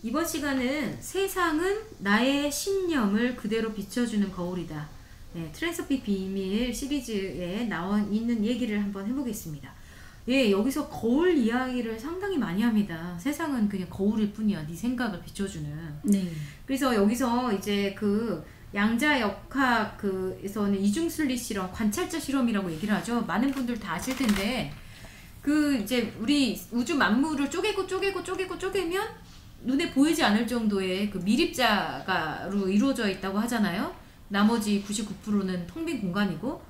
이번 시간은 세상은 나의 신념을 그대로 비춰주는 거울이다. 네, 트랜스핏 비밀 시리즈에 나와 있는 얘기를 한번 해보겠습니다. 예, 여기서 거울 이야기를 상당히 많이 합니다. 세상은 그냥 거울일 뿐이야. 네 생각을 비춰주는. 네. 그래서 여기서 이제 그 양자역학에서는 이중순리 실험, 관찰자 실험이라고 얘기를 하죠. 많은 분들 다 아실 텐데, 그 이제 우리 우주 만물을 쪼개면 눈에 보이지 않을 정도의 그 미립자가로 이루어져 있다고 하잖아요. 나머지 99%는 텅 빈 공간이고,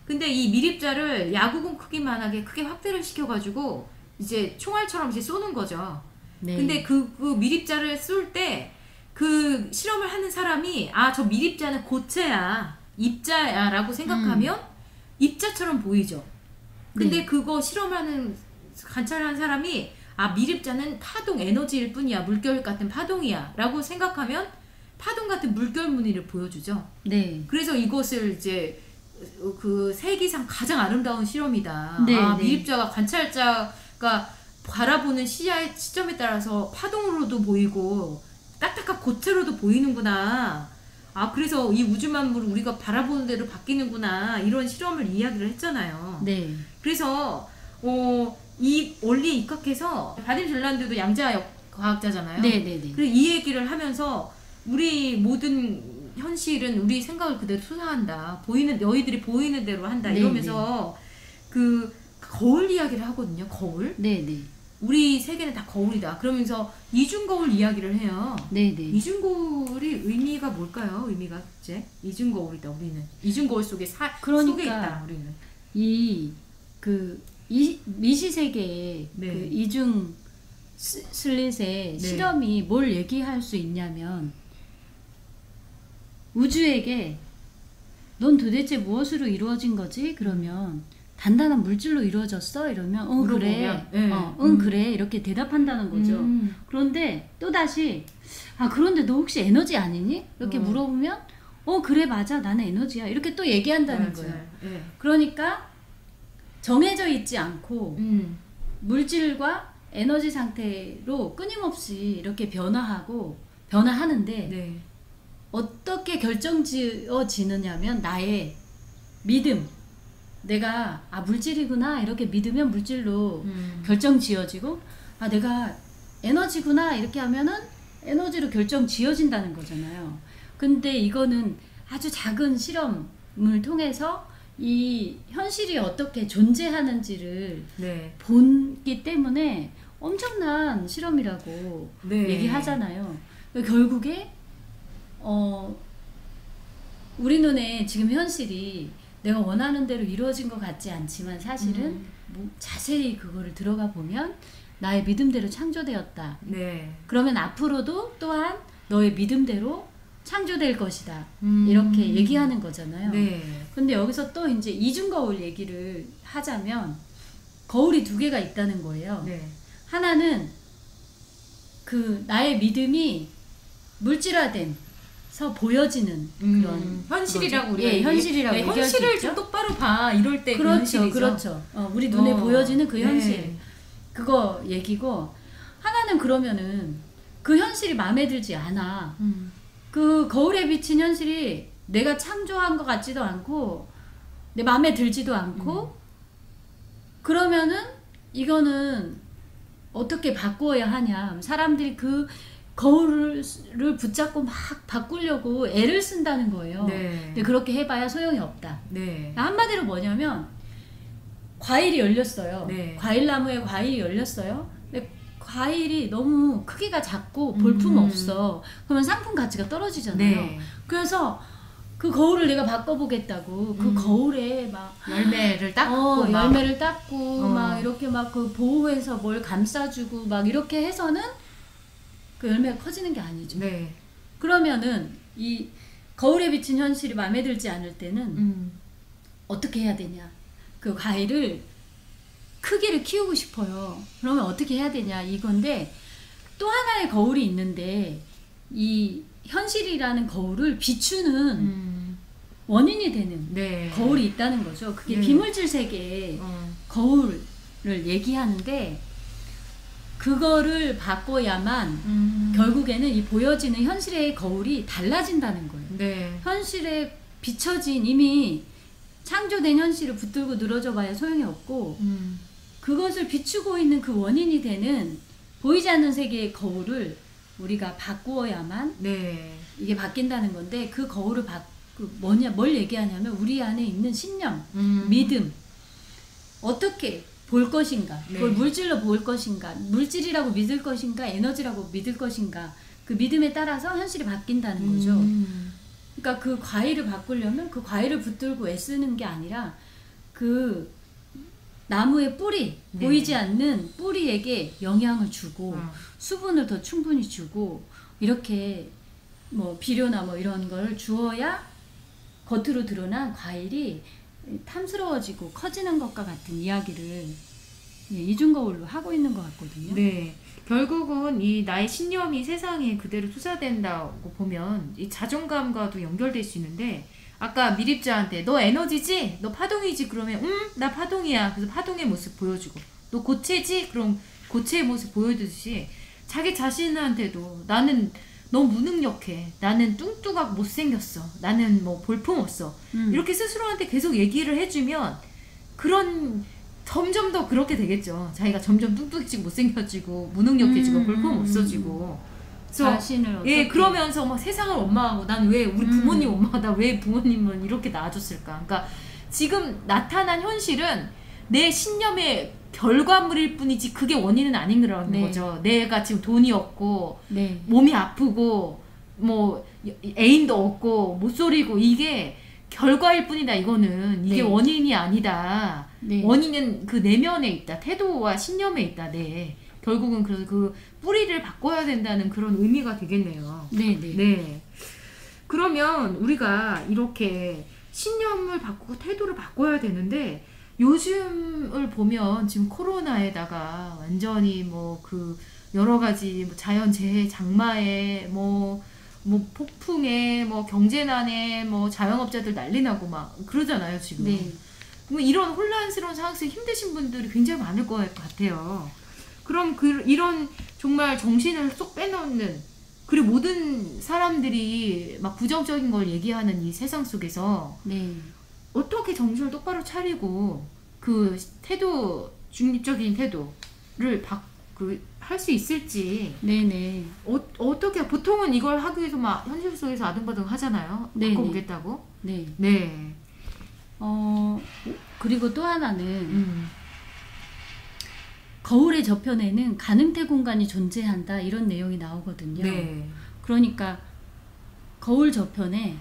근데 이 미립자를 야구공 크기만하게 크게 확대를 시켜가지고 이제 총알처럼 이제 쏘는 거죠. 네. 근데 그 미립자를 쏠 때 그 실험을 하는 사람이 저 미립자는 고체야, 입자야 라고 생각하면 입자처럼 보이죠. 근데 네. 그거 실험하는 관찰하는 사람이 미립자는 파동 에너지일 뿐이야, 물결 같은 파동이야 라고 생각하면 파동 같은 물결 무늬를 보여주죠. 네. 그래서 이것을 이제 그 세계상 가장 아름다운 실험이다. 네, 네. 미립자가 관찰자가 바라보는 시점에 따라서 파동으로도 보이고 딱딱한 고체로도 보이는구나. 그래서 이 우주 만물을 우리가 바라보는 대로 바뀌는구나. 이런 실험을 이야기를 했잖아요. 네. 그래서 이 원리에 입각해서 바딘 젤란드도 양자역 과학자잖아요. 네네네. 그래서 이 얘기를 하면서 우리 모든 현실은 우리 생각을 그대로 투사한다. 너희들이 보이는 대로 한다. 네, 이러면서 그 거울 이야기를 하거든요. 거울. 네네. 우리 세계는 다 거울이다. 그러면서 이중거울 이야기를 해요. 네네. 이중거울이 의미가 뭘까요? 의미가 이제 이중거울이다. 우리는 이중거울 속에 그러니까 속에 있다. 우리는 이 미시세계의 네. 그 이중 슬릿의 네. 실험이 뭘 얘기할 수 있냐면, 우주에게 넌 도대체 무엇으로 이루어진 거지? 그러면 단단한 물질로 이루어졌어? 이러면 그래. 네. 그래. 이렇게 대답한다는 거죠. 그런데 또다시 그런데 너 혹시 에너지 아니니? 이렇게 물어보면 그래 맞아 나는 에너지야. 이렇게 또 얘기한다는 거예요. 네. 그러니까 정해져 있지 않고 물질과 에너지 상태로 끊임없이 이렇게 변화하는데 네. 어떻게 결정지어지느냐면 나의 믿음, 내가 물질이구나 이렇게 믿으면 물질로 결정지어지고, 내가 에너지구나 이렇게 하면은 에너지로 결정지어진다는 거잖아요. 근데 이거는 아주 작은 실험을 통해서 이 현실이 어떻게 존재하는지를 네. 보기 때문에 엄청난 실험이라고 네. 얘기하잖아요. 결국에 우리 눈에 지금 현실이 내가 원하는 대로 이루어진 것 같지 않지만 사실은 자세히 그거를 들어가 보면 나의 믿음대로 창조되었다. 네. 그러면 앞으로도 또한 너의 믿음대로 창조될 것이다. 이렇게 얘기하는 거잖아요. 네. 근데 여기서 또 이제 이중거울 얘기를 하자면 거울이 두 개가 있다는 거예요. 네. 하나는 그 나의 믿음이 물질화돼서 보여지는 그런 현실이라고 거죠. 우리가 현실이라고 얘기할 수 현실을 있죠. 좀 똑바로 봐. 이럴 때 그렇죠. 그렇죠. 우리 눈에 보여지는 그 현실. 네. 그거 얘기고, 하나는 그러면은 그 현실이 마음에 들지 않아. 그 거울에 비친 현실이 내가 창조한 것 같지도 않고 내 마음에 들지도 않고 그러면은 이거는 어떻게 바꾸어야 하냐. 사람들이 그 거울을 붙잡고 막 바꾸려고 애를 쓴다는 거예요. 네. 근데 그렇게 해봐야 소용이 없다. 네. 한마디로 뭐냐면 과일이 열렸어요. 네. 과일나무에 과일이 열렸어요. 근데 과일이 너무 크기가 작고 볼품 없어. 그러면 상품 가치가 떨어지잖아요. 네. 그래서 그 거울을 내가 바꿔보겠다고 그 거울에 막 열매를 닦고 열매를 닦고 막 이렇게 막 그 보호해서 뭘 감싸주고 막 이렇게 해서는 그 열매가 커지는 게 아니죠. 네. 그러면은 이 거울에 비친 현실이 마음에 들지 않을 때는 어떻게 해야 되냐. 그 과일을 크기를 키우고 싶어요. 그러면 어떻게 해야 되냐 이건데, 또 하나의 거울이 있는데 이 현실이라는 거울을 비추는 원인이 되는 네. 거울이 있다는 거죠. 그게 네. 비물질 세계의 거울을 얘기하는데, 그거를 바꿔야만 결국에는 이 보여지는 현실의 거울이 달라진다는 거예요. 네. 현실에 비춰진 이미 창조된 현실을 붙들고 늘어져 봐야 소용이 없고 그것을 비추고 있는 그 원인이 되는 보이지 않는 세계의 거울을 우리가 바꾸어야만 네. 이게 바뀐다는 건데 그 거울을 뭘 얘기하냐면 우리 안에 있는 신념, 믿음 어떻게 볼 것인가 네. 그걸 물질로 볼 것인가 물질이라고 믿을 것인가 에너지라고 믿을 것인가 그 믿음에 따라서 현실이 바뀐다는 거죠. 그러니까 그 과일을 바꾸려면 그 과일을 붙들고 애쓰는 게 아니라 그 나무의 뿌리 네. 보이지 않는 뿌리에게 영향을 주고 수분을 더 충분히 주고 이렇게 뭐 비료나 뭐 이런 걸 주어야 겉으로 드러난 과일이 탐스러워지고 커지는 것과 같은 이야기를 이중거울로 하고 있는 것 같거든요. 네. 결국은 이 나의 신념이 세상에 그대로 투사된다고 보면 이 자존감과도 연결될 수 있는데 아까 미립자한테 너 에너지지? 너 파동이지? 그러면 나 파동이야. 그래서 파동의 모습 보여주고 너 고체지? 그럼 고체의 모습 보여주듯이 자기 자신한테도 나는 너무 무능력해. 나는 뚱뚱하고 못생겼어. 나는 뭐 볼품없어. 이렇게 스스로한테 계속 얘기를 해주면 그런 점점 더 그렇게 되겠죠. 자기가 점점 뚱뚱해지고 못생겨지고 무능력해지고 볼품 없어지고. 자신을 예, 그러면서 막 세상을 원망하고 난 왜 우리 부모님 원망하다 왜 부모님은 이렇게 낳아줬을까. 그러니까 지금 나타난 현실은 내 신념의 결과물일 뿐이지 그게 원인은 아닌 거라는 네. 거죠. 내가 지금 돈이 없고 네. 몸이 아프고 뭐 애인도 없고 못소리고 이게 결과일 뿐이다. 이거는 이게 네. 원인이 아니다. 네. 원인은 그 내면에 있다. 태도와 신념에 있다. 네. 결국은 그래서 그 뿌리를 바꿔야 된다는 그런 의미가 되겠네요. 네, 네. 네. 그러면 우리가 이렇게 신념을 바꾸고 태도를 바꿔야 되는데 요즘을 보면 지금 코로나에다가 완전히 뭐 그 여러 가지 뭐 자연재해, 장마에 뭐 폭풍에 뭐 경제난에 뭐 자영업자들 난리 나고 막 그러잖아요 지금. 네. 뭐 이런 혼란스러운 상황 속에 힘드신 분들이 굉장히 많을 것 같아요. 그럼 이런 정말 정신을 쏙 빼놓는 그리고 모든 사람들이 막 부정적인 걸 얘기하는 이 세상 속에서 네. 어떻게 정신을 똑바로 차리고 그 태도 중립적인 태도를 할 수 있을지. 네네. 어떻게 보통은 이걸 하기 위해서 막 현실 속에서 아등바등 하잖아요. 네네. 바꿔보겠다고. 네. 네. 그리고 또 하나는 거울의 저편에는 가능태 공간이 존재한다 이런 내용이 나오거든요. 네. 그러니까 거울 저편에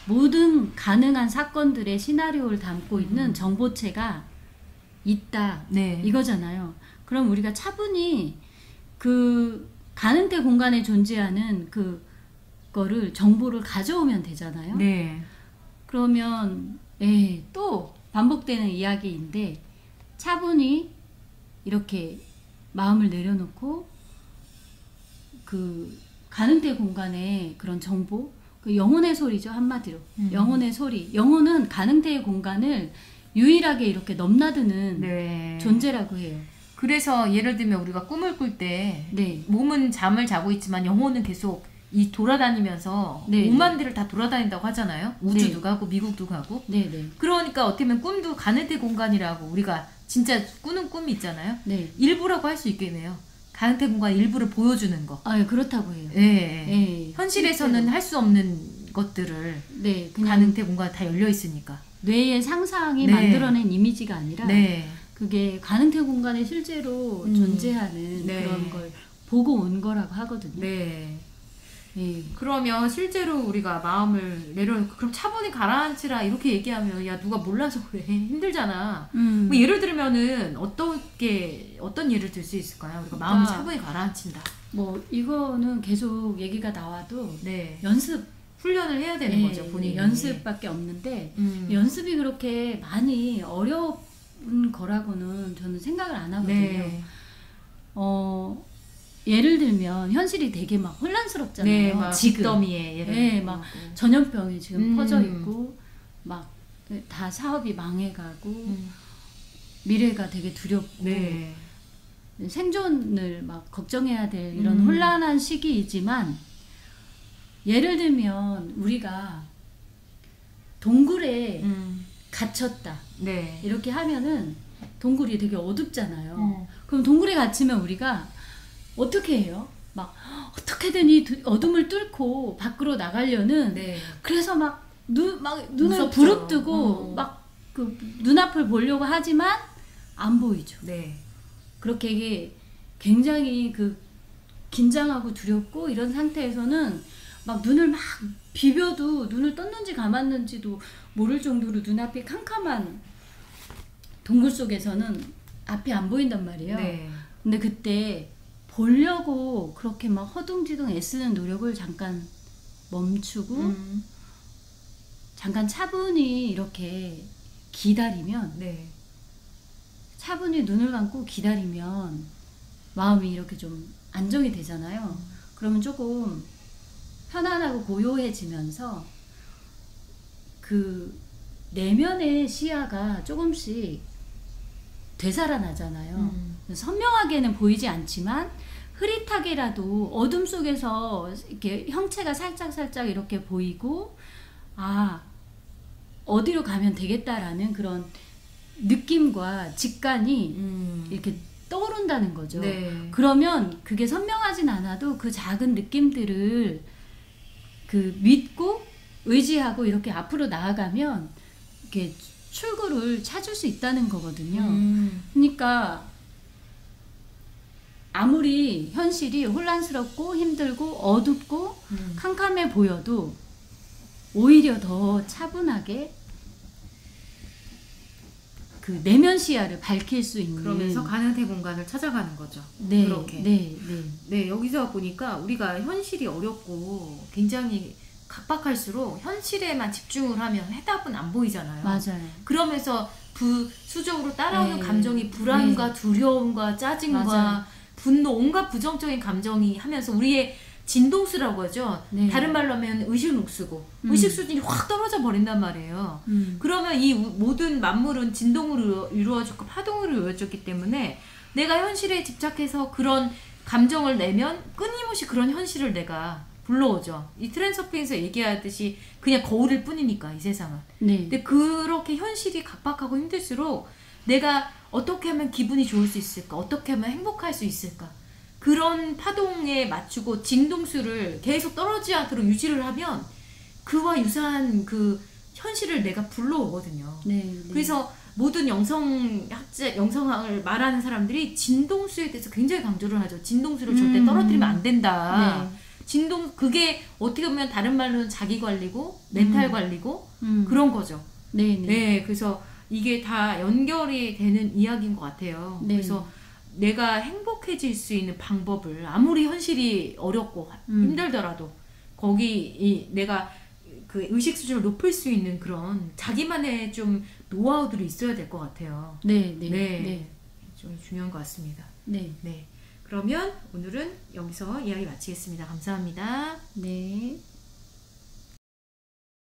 모든 가능한 사건들의 시나리오를 담고 있는 정보체가 있다. 네. 이거잖아요. 그럼 우리가 차분히 그 가능태 공간에 존재하는 그거를 정보를 가져오면 되잖아요. 네. 그러면 또 반복되는 이야기인데 차분히 이렇게 마음을 내려놓고 그 가능태 공간의 그런 정보, 그 영혼의 소리죠 한마디로. 영혼의 소리. 영혼은 가능태의 공간을 유일하게 이렇게 넘나드는 네. 존재라고 해요. 그래서 예를 들면 우리가 꿈을 꿀 때 네. 몸은 잠을 자고 있지만 영혼은 계속 돌아다니면서 네, 오만 데를 다 돌아다닌다고 하잖아요. 우주도 네. 가고 미국도 가고. 네네. 그러니까 어떻게 보면 꿈도 가능태 공간이라고 우리가 진짜 꾸는 꿈이 있잖아요. 네. 일부라고 할 수 있겠네요. 가능태 공간 일부를 보여주는 거. 아, 그렇다고 해요. 예. 현실에서는 할 수 없는 것들을 네, 그냥 가능태 공간 다 열려 있으니까. 뇌의 상상이 네. 만들어낸 이미지가 아니라 네. 그게 가능태 공간에 실제로 존재하는 네. 그런 걸 보고 온 거라고 하거든요. 네. 예. 그러면 실제로 우리가 마음을 내려놓고 그럼 차분히 가라앉히라 이렇게 얘기하면 야 누가 몰라서 그래 힘들잖아. 뭐 예를 들면은 어떤 예를 들 수 있을까요? 우리가 마음을 차분히 가라앉힌다. 뭐 이거는 계속 얘기가 나와도 네. 연습 훈련을 해야 되는 거죠 본인이. 연습밖에 없는데 연습이 그렇게 많이 어려운 거라고는 저는 생각을 안 하거든요. 네. 예를 들면 현실이 되게 막 혼란스럽잖아요. 네, 막 지금 빚더미에 예를 네, 막 전염병이 지금 퍼져 있고 막 다 사업이 망해가고 미래가 되게 두렵고 네. 생존을 막 걱정해야 될 이런 음. 혼란한 시기이지만 예를 들면 우리가 동굴에 갇혔다 네. 이렇게 하면은 동굴이 되게 어둡잖아요. 어. 그럼 동굴에 갇히면 우리가 어떻게 해요? 막 어떻게든 이 어둠을 뚫고 밖으로 나가려는 네. 그래서 막 눈을 무섭죠. 부릅뜨고 막 그 눈앞을 보려고 하지만 안 보이죠. 네. 그렇게 이게 굉장히 그 긴장하고 두렵고 이런 상태에서는 막 눈을 막 비벼도 눈을 떴는지 감았는지도 모를 정도로 눈앞이 캄캄한 동굴 속에서는 앞이 안 보인단 말이에요. 네. 근데 그때 보려고 그렇게 막 허둥지둥 애쓰는 노력을 잠깐 멈추고 잠깐 차분히 이렇게 기다리면 네. 차분히 눈을 감고 기다리면 마음이 이렇게 좀 안정이 되잖아요. 그러면 조금 편안하고 고요해지면서 그 내면의 시야가 조금씩 되살아나잖아요. 선명하게는 보이지 않지만 흐릿하게라도 어둠 속에서 이렇게 형체가 살짝 이렇게 보이고 아 어디로 가면 되겠다라는 그런 느낌과 직관이 이렇게 떠오른다는 거죠. 네. 그러면 그게 선명하진 않아도 그 작은 느낌들을 그 믿고 의지하고 이렇게 앞으로 나아가면 이렇게 출구를 찾을 수 있다는 거거든요. 그러니까 아무리 현실이 혼란스럽고 힘들고 어둡고 캄캄해 보여도 오히려 더 차분하게 그 내면 시야를 밝힐 수 있는 그러면서 가능한 공간을 찾아가는 거죠. 네, 그렇게. 네. 네, 여기서 보니까 우리가 현실이 어렵고 굉장히 각박할수록 현실에만 집중을 하면 해답은 안 보이잖아요. 맞아요. 그러면서 수적으로 따라오는 네. 감정이 불안과 두려움과 짜증과 맞아요. 분노, 온갖 부정적인 감정이 하면서 우리의 진동수라고 하죠. 네. 다른 말로 하면 의식녹수고 의식 수준이 확 떨어져 버린단 말이에요. 그러면 이 모든 만물은 진동으로 이루어졌고 파동으로 이루어졌기 때문에 내가 현실에 집착해서 그런 감정을 내면 끊임없이 그런 현실을 내가 불러오죠. 이 트랜서핑에서 얘기하듯이 그냥 거울일 뿐이니까 이 세상은. 네. 근데 그렇게 현실이 각박하고 힘들수록 내가 어떻게 하면 기분이 좋을 수 있을까? 어떻게 하면 행복할 수 있을까? 그런 파동에 맞추고 진동수를 계속 떨어지지 않도록 유지를 하면 그와 유사한 그 현실을 내가 불러오거든요. 네. 그래서 모든 영성학을 말하는 사람들이 진동수에 대해서 굉장히 강조를 하죠. 진동수를 절대 떨어뜨리면 안 된다. 네. 그게 어떻게 보면 다른 말로는 자기 관리고 멘탈 관리고 그런 거죠. 네. 네, 그래서 이게 다 연결이 되는 이야기인 것 같아요. 네. 그래서 내가 행복해질 수 있는 방법을 아무리 현실이 어렵고 힘들더라도 내가 그 의식 수준을 높일 수 있는 그런 자기만의 좀 노하우들이 있어야 될 것 같아요. 네. 좀 중요한 것 같습니다. 네. 네. 그러면 오늘은 여기서 이야기 마치겠습니다. 감사합니다. 네.